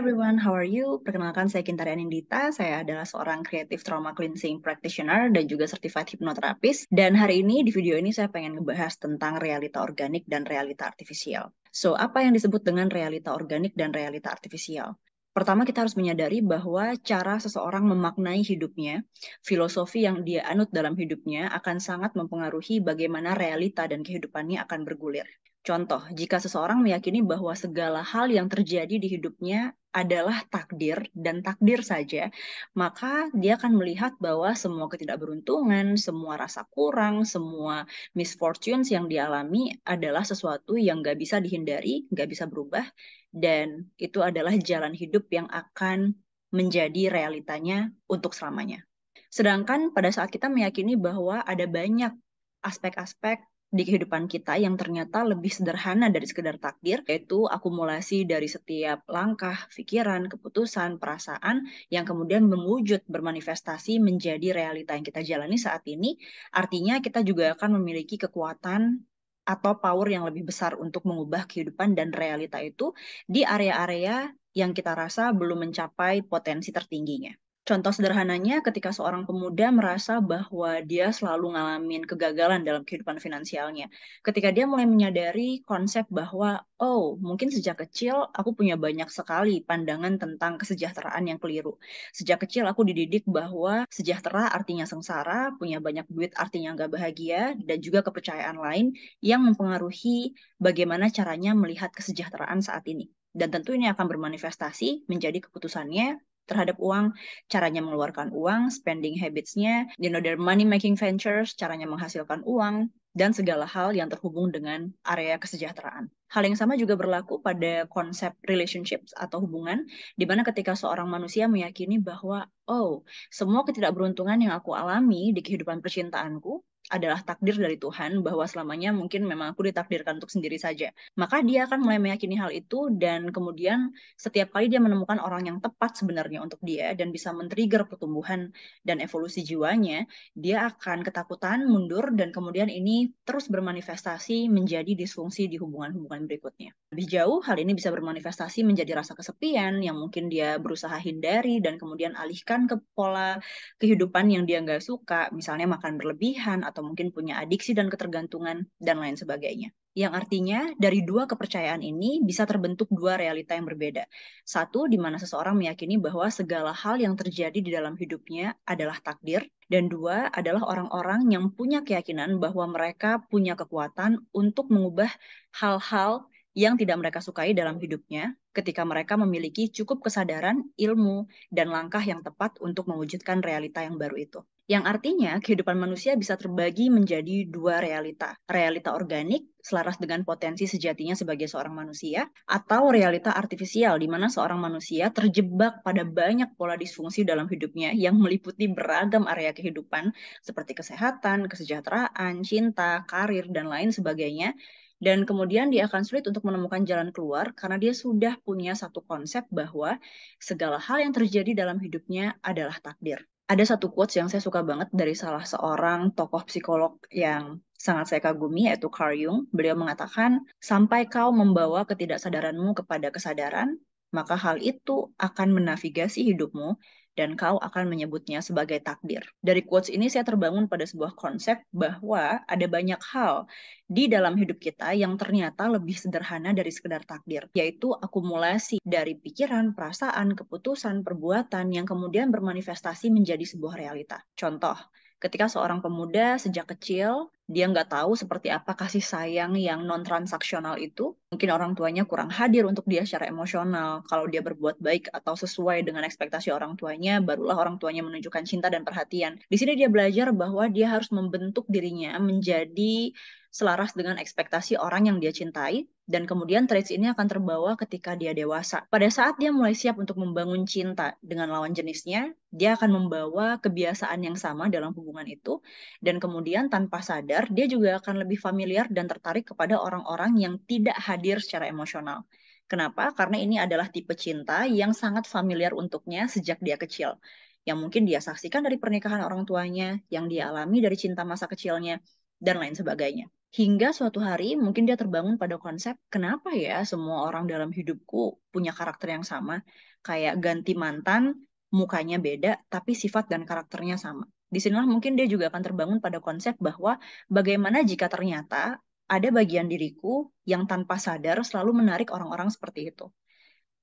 everyone, how are you? Perkenalkan, saya Kintari Anindita. Saya adalah seorang Creative Trauma Cleansing Practitioner dan juga Certified Hypnotherapist. Dan hari ini, di video ini saya pengen ngebahas tentang realita organik dan realita artifisial. So, apa yang disebut dengan realita organik dan realita artifisial? Pertama, kita harus menyadari bahwa cara seseorang memaknai hidupnya, filosofi yang dia anut dalam hidupnya akan sangat mempengaruhi bagaimana realita dan kehidupannya akan bergulir. Contoh, jika seseorang meyakini bahwa segala hal yang terjadi di hidupnya adalah takdir dan takdir saja, maka dia akan melihat bahwa semua ketidakberuntungan, semua rasa kurang, semua misfortunes yang dialami adalah sesuatu yang nggak bisa dihindari, nggak bisa berubah, dan itu adalah jalan hidup yang akan menjadi realitanya untuk selamanya. Sedangkan pada saat kita meyakini bahwa ada banyak aspek-aspek di kehidupan kita yang ternyata lebih sederhana dari sekedar takdir, yaitu akumulasi dari setiap langkah, pikiran, keputusan, perasaan yang kemudian mewujud bermanifestasi menjadi realita yang kita jalani saat ini. Artinya kita juga akan memiliki kekuatan atau power yang lebih besar untuk mengubah kehidupan dan realita itu di area-area yang kita rasa belum mencapai potensi tertingginya. Contoh sederhananya ketika seorang pemuda merasa bahwa dia selalu ngalamin kegagalan dalam kehidupan finansialnya. Ketika dia mulai menyadari konsep bahwa, oh, mungkin sejak kecil aku punya banyak sekali pandangan tentang kesejahteraan yang keliru. Sejak kecil aku dididik bahwa sejahtera artinya sengsara, punya banyak duit artinya nggak bahagia, dan juga kepercayaan lain yang mempengaruhi bagaimana caranya melihat kesejahteraan saat ini. Dan tentu ini akan bermanifestasi menjadi keputusannya terhadap uang, caranya mengeluarkan uang, spending habits-nya, their money-making ventures, caranya menghasilkan uang, dan segala hal yang terhubung dengan area kesejahteraan. Hal yang sama juga berlaku pada konsep relationships atau hubungan, di mana ketika seorang manusia meyakini bahwa, oh, semua ketidakberuntungan yang aku alami di kehidupan percintaanku adalah takdir dari Tuhan, bahwa selamanya mungkin memang aku ditakdirkan untuk sendiri saja. Maka dia akan mulai meyakini hal itu, dan kemudian setiap kali dia menemukan orang yang tepat sebenarnya untuk dia dan bisa men-trigger pertumbuhan dan evolusi jiwanya, dia akan ketakutan, mundur, dan kemudian ini terus bermanifestasi menjadi disfungsi di hubungan-hubungan berikutnya. Lebih jauh, hal ini bisa bermanifestasi menjadi rasa kesepian yang mungkin dia berusaha hindari dan kemudian alihkan ke pola kehidupan yang dia nggak suka, misalnya makan berlebihan atau mungkin punya adiksi dan ketergantungan, dan lain sebagainya. Yang artinya dari dua kepercayaan ini bisa terbentuk dua realita yang berbeda. Satu, di mana seseorang meyakini bahwa segala hal yang terjadi di dalam hidupnya adalah takdir. Dan dua, adalah orang-orang yang punya keyakinan bahwa mereka punya kekuatan untuk mengubah hal-hal yang tidak mereka sukai dalam hidupnya ketika mereka memiliki cukup kesadaran, ilmu, dan langkah yang tepat untuk mewujudkan realita yang baru itu. Yang artinya kehidupan manusia bisa terbagi menjadi dua realita. Realita organik, selaras dengan potensi sejatinya sebagai seorang manusia, atau realita artifisial, di mana seorang manusia terjebak pada banyak pola disfungsi dalam hidupnya yang meliputi beragam area kehidupan, seperti kesehatan, kesejahteraan, cinta, karir, dan lain sebagainya. Dan kemudian dia akan sulit untuk menemukan jalan keluar karena dia sudah punya satu konsep bahwa segala hal yang terjadi dalam hidupnya adalah takdir. Ada satu quotes yang saya suka banget dari salah seorang tokoh psikolog yang sangat saya kagumi, yaitu Carl Jung. Beliau mengatakan, sampai kau membawa ketidaksadaranmu kepada kesadaran, maka hal itu akan menavigasi hidupmu dan kau akan menyebutnya sebagai takdir. Dari quotes ini saya terbangun pada sebuah konsep bahwa ada banyak hal di dalam hidup kita yang ternyata lebih sederhana dari sekedar takdir, yaitu akumulasi dari pikiran, perasaan, keputusan, perbuatan yang kemudian bermanifestasi menjadi sebuah realita. Contoh, ketika seorang pemuda sejak kecil, dia nggak tahu seperti apa kasih sayang yang non-transaksional itu. Mungkin orang tuanya kurang hadir untuk dia secara emosional. Kalau dia berbuat baik atau sesuai dengan ekspektasi orang tuanya, barulah orang tuanya menunjukkan cinta dan perhatian. Di sini dia belajar bahwa dia harus membentuk dirinya menjadi selaras dengan ekspektasi orang yang dia cintai, dan kemudian traits ini akan terbawa ketika dia dewasa. Pada saat dia mulai siap untuk membangun cinta dengan lawan jenisnya, dia akan membawa kebiasaan yang sama dalam hubungan itu, dan kemudian tanpa sadar, dia juga akan lebih familiar dan tertarik kepada orang-orang yang tidak hadir secara emosional. Kenapa? Karena ini adalah tipe cinta yang sangat familiar untuknya sejak dia kecil, yang mungkin dia saksikan dari pernikahan orang tuanya, yang dia alami dari cinta masa kecilnya, dan lain sebagainya. Hingga suatu hari mungkin dia terbangun pada konsep, kenapa ya semua orang dalam hidupku punya karakter yang sama? Kayak ganti mantan, mukanya beda, tapi sifat dan karakternya sama. Disinilah mungkin dia juga akan terbangun pada konsep bahwa bagaimana jika ternyata ada bagian diriku yang tanpa sadar selalu menarik orang-orang seperti itu.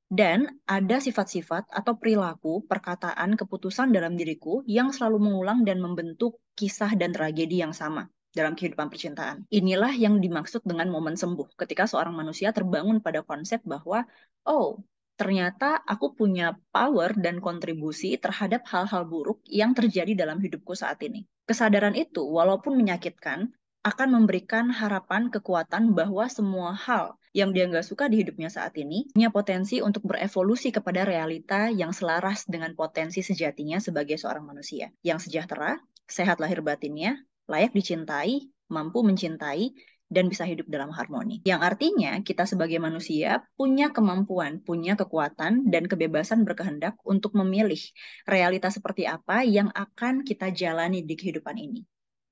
Dan ada sifat-sifat atau perilaku, perkataan, keputusan dalam diriku yang selalu mengulang dan membentuk kisah dan tragedi yang sama dalam kehidupan percintaan. Inilah yang dimaksud dengan momen sembuh, ketika seorang manusia terbangun pada konsep bahwa, oh, ternyata aku punya power dan kontribusi terhadap hal-hal buruk yang terjadi dalam hidupku saat ini. Kesadaran itu, walaupun menyakitkan, akan memberikan harapan kekuatan bahwa semua hal yang dia nggak suka di hidupnya saat ini punya potensi untuk berevolusi kepada realita yang selaras dengan potensi sejatinya sebagai seorang manusia yang sejahtera, sehat lahir batinnya, layak dicintai, mampu mencintai, dan bisa hidup dalam harmoni. Yang artinya kita sebagai manusia punya kemampuan, punya kekuatan, dan kebebasan berkehendak untuk memilih realita seperti apa yang akan kita jalani di kehidupan ini.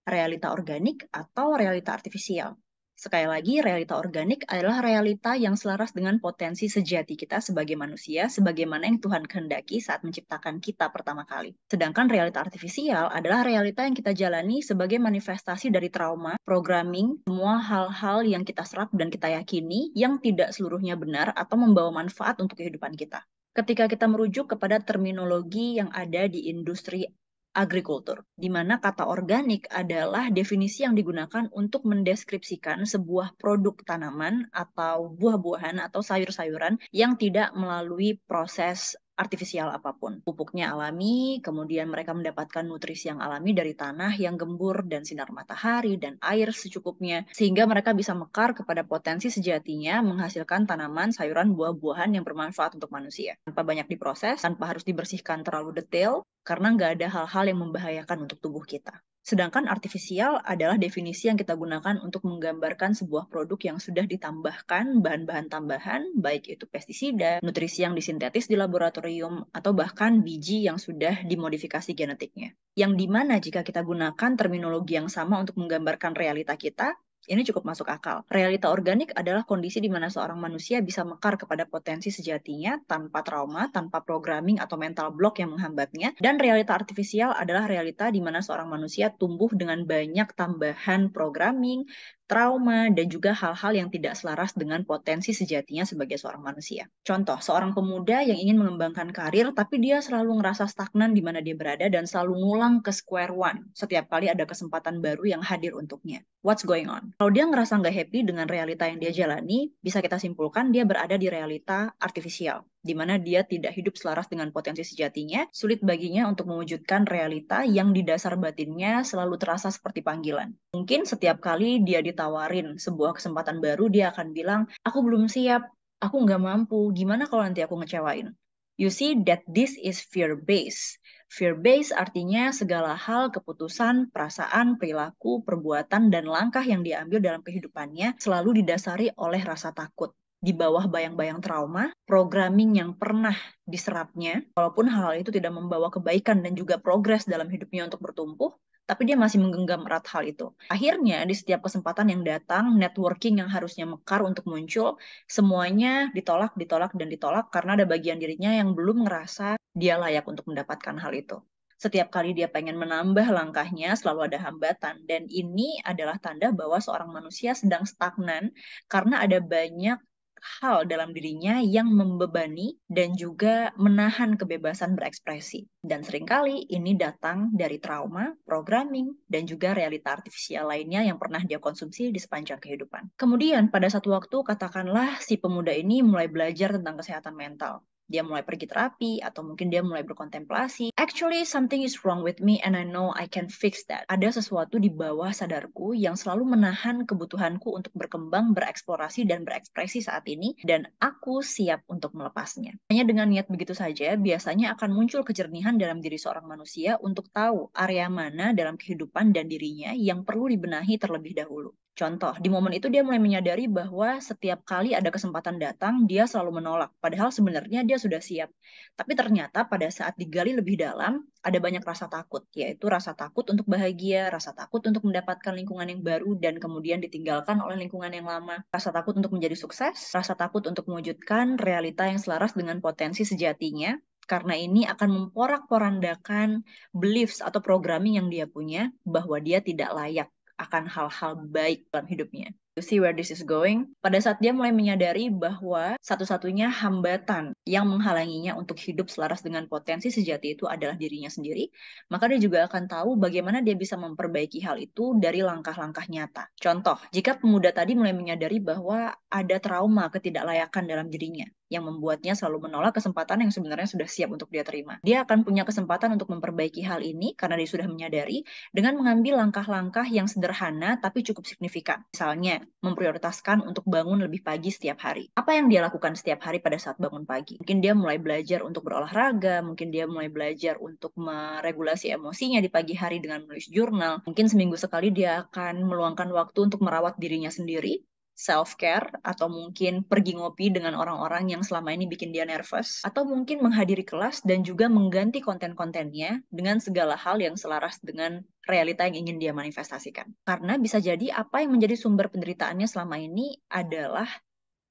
Realita organik atau realita artifisial. Sekali lagi, realita organik adalah realita yang selaras dengan potensi sejati kita sebagai manusia, sebagaimana yang Tuhan kehendaki saat menciptakan kita pertama kali. Sedangkan realita artifisial adalah realita yang kita jalani sebagai manifestasi dari trauma, programming, semua hal-hal yang kita serap dan kita yakini yang tidak seluruhnya benar atau membawa manfaat untuk kehidupan kita. Ketika kita merujuk kepada terminologi yang ada di industri agrikultur, di mana kata organik adalah definisi yang digunakan untuk mendeskripsikan sebuah produk tanaman atau buah-buahan atau sayur-sayuran yang tidak melalui proses artifisial apapun. Pupuknya alami, kemudian mereka mendapatkan nutrisi yang alami dari tanah yang gembur dan sinar matahari dan air secukupnya, sehingga mereka bisa mekar kepada potensi sejatinya menghasilkan tanaman, sayuran, buah-buahan yang bermanfaat untuk manusia. Tanpa banyak diproses, tanpa harus dibersihkan terlalu detail, karena nggak ada hal-hal yang membahayakan untuk tubuh kita. Sedangkan artifisial adalah definisi yang kita gunakan untuk menggambarkan sebuah produk yang sudah ditambahkan bahan-bahan tambahan, baik itu pestisida, nutrisi yang disintetis di laboratorium, atau bahkan biji yang sudah dimodifikasi genetiknya. Yang dimana jika kita gunakan terminologi yang sama untuk menggambarkan realita kita, ini cukup masuk akal. Realita organik adalah kondisi di mana seorang manusia bisa mekar kepada potensi sejatinya tanpa trauma, tanpa programming atau mental block yang menghambatnya. Dan realita artifisial adalah realita di mana seorang manusia tumbuh dengan banyak tambahan programming, trauma, dan juga hal-hal yang tidak selaras dengan potensi sejatinya sebagai seorang manusia. Contoh, seorang pemuda yang ingin mengembangkan karir, tapi dia selalu ngerasa stagnan di mana dia berada dan selalu ngulang ke square one setiap kali ada kesempatan baru yang hadir untuknya. What's going on? Kalau dia ngerasa nggak happy dengan realita yang dia jalani, bisa kita simpulkan dia berada di realita artifisial, di mana dia tidak hidup selaras dengan potensi sejatinya, sulit baginya untuk mewujudkan realita yang di dasar batinnya selalu terasa seperti panggilan. Mungkin setiap kali dia ditawarin sebuah kesempatan baru, dia akan bilang, aku belum siap, aku nggak mampu, gimana kalau nanti aku ngecewain? You see that this is fear-based. Fear-based artinya segala hal, keputusan, perasaan, perilaku, perbuatan, dan langkah yang diambil dalam kehidupannya selalu didasari oleh rasa takut. Di bawah bayang-bayang trauma, programming yang pernah diserapnya, walaupun hal itu tidak membawa kebaikan dan juga progres dalam hidupnya untuk bertumbuh, tapi dia masih menggenggam erat hal itu. Akhirnya, di setiap kesempatan yang datang, networking yang harusnya mekar untuk muncul, semuanya ditolak, ditolak, dan ditolak karena ada bagian dirinya yang belum ngerasa dia layak untuk mendapatkan hal itu. Setiap kali dia pengen menambah langkahnya, selalu ada hambatan. Dan ini adalah tanda bahwa seorang manusia sedang stagnan karena ada banyak hal dalam dirinya yang membebani dan juga menahan kebebasan berekspresi. Dan seringkali ini datang dari trauma, programming, dan juga realita artifisial lainnya yang pernah dia konsumsi di sepanjang kehidupan. Kemudian pada satu waktu katakanlah si pemuda ini mulai belajar tentang kesehatan mental. Dia mulai pergi terapi atau mungkin dia mulai berkontemplasi. Actually, something is wrong with me and I know I can fix that. Ada sesuatu di bawah sadarku yang selalu menahan kebutuhanku untuk berkembang, bereksplorasi, dan berekspresi saat ini, dan aku siap untuk melepasnya. Hanya dengan niat begitu saja, biasanya akan muncul kejernihan dalam diri seorang manusia untuk tahu area mana dalam kehidupan dan dirinya yang perlu dibenahi terlebih dahulu. Contoh, di momen itu dia mulai menyadari bahwa setiap kali ada kesempatan datang, dia selalu menolak. Padahal sebenarnya dia sudah siap. Tapi ternyata pada saat digali lebih dalam, ada banyak rasa takut, yaitu rasa takut untuk bahagia, rasa takut untuk mendapatkan lingkungan yang baru, dan kemudian ditinggalkan oleh lingkungan yang lama. Rasa takut untuk menjadi sukses, rasa takut untuk mewujudkan realita yang selaras dengan potensi sejatinya, karena ini akan memporak-porandakan beliefs atau programming yang dia punya bahwa dia tidak layak akan hal-hal baik dalam hidupnya. You see where this is going? Pada saat dia mulai menyadari bahwa satu-satunya hambatan yang menghalanginya untuk hidup selaras dengan potensi sejati itu adalah dirinya sendiri, maka dia juga akan tahu bagaimana dia bisa memperbaiki hal itu dari langkah-langkah nyata. Contoh, jika pemuda tadi mulai menyadari bahwa ada trauma ketidaklayakan dalam dirinya, yang membuatnya selalu menolak kesempatan yang sebenarnya sudah siap untuk dia terima. Dia akan punya kesempatan untuk memperbaiki hal ini karena dia sudah menyadari dengan mengambil langkah-langkah yang sederhana tapi cukup signifikan. Misalnya, memprioritaskan untuk bangun lebih pagi setiap hari. Apa yang dia lakukan setiap hari pada saat bangun pagi? Mungkin dia mulai belajar untuk berolahraga, mungkin dia mulai belajar untuk meregulasi emosinya di pagi hari dengan menulis jurnal. Mungkin seminggu sekali dia akan meluangkan waktu untuk merawat dirinya sendiri, self-care, atau mungkin pergi ngopi dengan orang-orang yang selama ini bikin dia nervous, atau mungkin menghadiri kelas dan juga mengganti konten-kontennya dengan segala hal yang selaras dengan realita yang ingin dia manifestasikan. Karena bisa jadi apa yang menjadi sumber penderitaannya selama ini adalah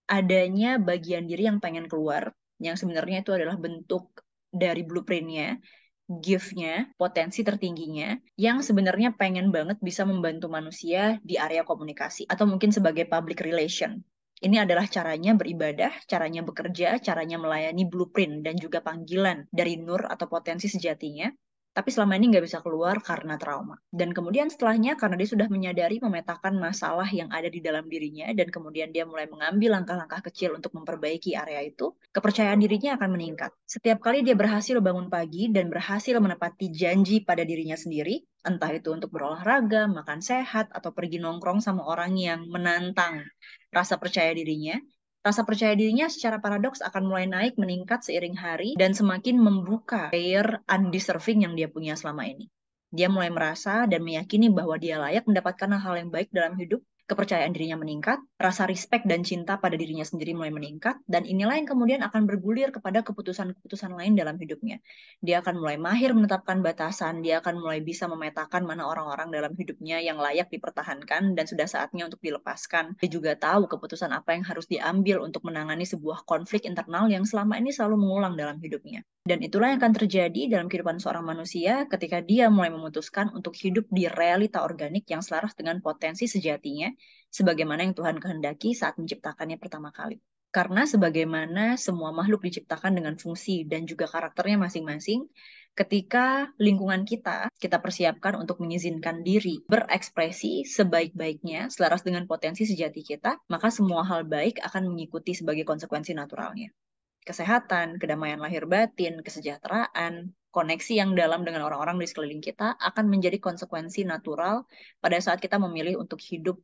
adanya bagian diri yang pengen keluar, yang sebenarnya itu adalah bentuk dari blueprint-nya, gift-nya, potensi tertingginya, yang sebenarnya pengen banget bisa membantu manusia di area komunikasi, atau mungkin sebagai public relation. Ini adalah caranya beribadah, caranya bekerja, caranya melayani blueprint, dan juga panggilan dari nur atau potensi sejatinya, tapi selama ini nggak bisa keluar karena trauma. Dan kemudian setelahnya, karena dia sudah menyadari memetakan masalah yang ada di dalam dirinya, dan kemudian dia mulai mengambil langkah-langkah kecil untuk memperbaiki area itu, kepercayaan dirinya akan meningkat. Setiap kali dia berhasil bangun pagi dan berhasil menepati janji pada dirinya sendiri, entah itu untuk berolahraga, makan sehat, atau pergi nongkrong sama orang yang menantang rasa percaya dirinya, rasa percaya dirinya secara paradoks akan mulai naik meningkat seiring hari dan semakin membuka layer undeserving yang dia punya selama ini. Dia mulai merasa dan meyakini bahwa dia layak mendapatkan hal-hal yang baik dalam hidup, kepercayaan dirinya meningkat, rasa respect dan cinta pada dirinya sendiri mulai meningkat, dan inilah yang kemudian akan bergulir kepada keputusan-keputusan lain dalam hidupnya. Dia akan mulai mahir menetapkan batasan, dia akan mulai bisa memetakan mana orang-orang dalam hidupnya yang layak dipertahankan dan sudah saatnya untuk dilepaskan. Dia juga tahu keputusan apa yang harus diambil untuk menangani sebuah konflik internal yang selama ini selalu mengulang dalam hidupnya. Dan itulah yang akan terjadi dalam kehidupan seorang manusia ketika dia mulai memutuskan untuk hidup di realita organik yang selaras dengan potensi sejatinya, sebagaimana yang Tuhan kehendaki saat menciptakannya pertama kali. Karena sebagaimana semua makhluk diciptakan dengan fungsi dan juga karakternya masing-masing, ketika lingkungan kita persiapkan untuk mengizinkan diri berekspresi sebaik-baiknya, selaras dengan potensi sejati kita, maka semua hal baik akan mengikuti sebagai konsekuensi naturalnya. Kesehatan, kedamaian lahir batin, kesejahteraan, koneksi yang dalam dengan orang-orang di sekeliling kita akan menjadi konsekuensi natural pada saat kita memilih untuk hidup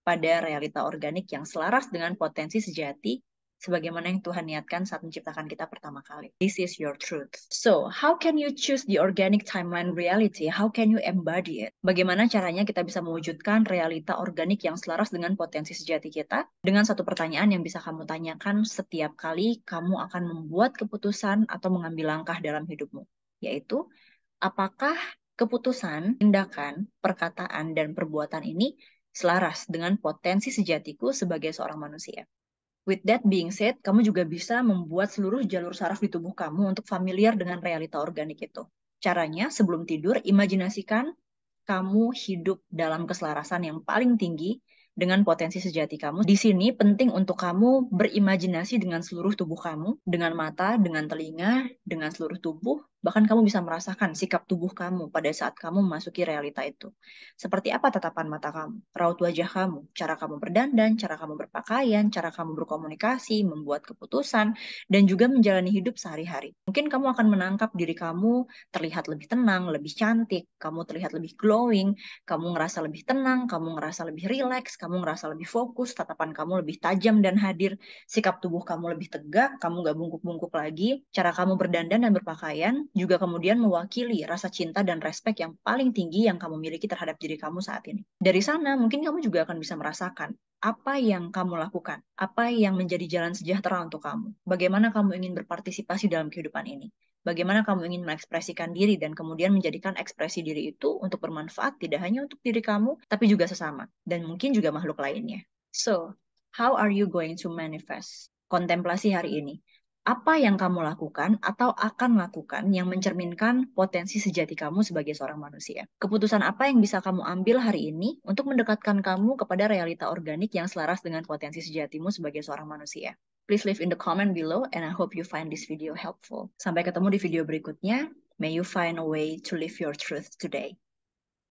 pada realita organik yang selaras dengan potensi sejati sebagaimana yang Tuhan niatkan saat menciptakan kita pertama kali. This is your truth. So, how can you choose the organic timeline reality? How can you embody it? Bagaimana caranya kita bisa mewujudkan realita organik yang selaras dengan potensi sejati kita? Dengan satu pertanyaan yang bisa kamu tanyakan setiap kali kamu akan membuat keputusan atau mengambil langkah dalam hidupmu, yaitu, apakah keputusan, tindakan, perkataan, dan perbuatan ini selaras dengan potensi sejatiku sebagai seorang manusia? With that being said, kamu juga bisa membuat seluruh jalur saraf di tubuh kamu untuk familiar dengan realita organik itu. Caranya, sebelum tidur, imajinasikan kamu hidup dalam keselarasan yang paling tinggi dengan potensi sejati kamu. Di sini penting untuk kamu berimajinasi dengan seluruh tubuh kamu, dengan mata, dengan telinga, dengan seluruh tubuh, bahkan kamu bisa merasakan sikap tubuh kamu pada saat kamu memasuki realita itu. Seperti apa tatapan mata kamu, raut wajah kamu, cara kamu berdandan, cara kamu berpakaian, cara kamu berkomunikasi, membuat keputusan, dan juga menjalani hidup sehari-hari. Mungkin kamu akan menangkap diri kamu terlihat lebih tenang, lebih cantik, kamu terlihat lebih glowing, kamu ngerasa lebih tenang, kamu ngerasa lebih rileks, kamu ngerasa lebih fokus, tatapan kamu lebih tajam dan hadir, sikap tubuh kamu lebih tegak, kamu nggak bungkuk-bungkuk lagi, cara kamu berdandan dan berpakaian juga kemudian mewakili rasa cinta dan respek yang paling tinggi yang kamu miliki terhadap diri kamu saat ini. Dari sana, mungkin kamu juga akan bisa merasakan apa yang kamu lakukan, apa yang menjadi jalan sejahtera untuk kamu, bagaimana kamu ingin berpartisipasi dalam kehidupan ini, bagaimana kamu ingin mengekspresikan diri dan kemudian menjadikan ekspresi diri itu untuk bermanfaat tidak hanya untuk diri kamu, tapi juga sesama, dan mungkin juga makhluk lainnya. So, how are you going to manifest? Kontemplasi hari ini. Apa yang kamu lakukan atau akan lakukan yang mencerminkan potensi sejati kamu sebagai seorang manusia? Keputusan apa yang bisa kamu ambil hari ini untuk mendekatkan kamu kepada realita organik yang selaras dengan potensi sejatimu sebagai seorang manusia? Please leave in the comment below and I hope you find this video helpful. Sampai ketemu di video berikutnya. May you find a way to live your truth today.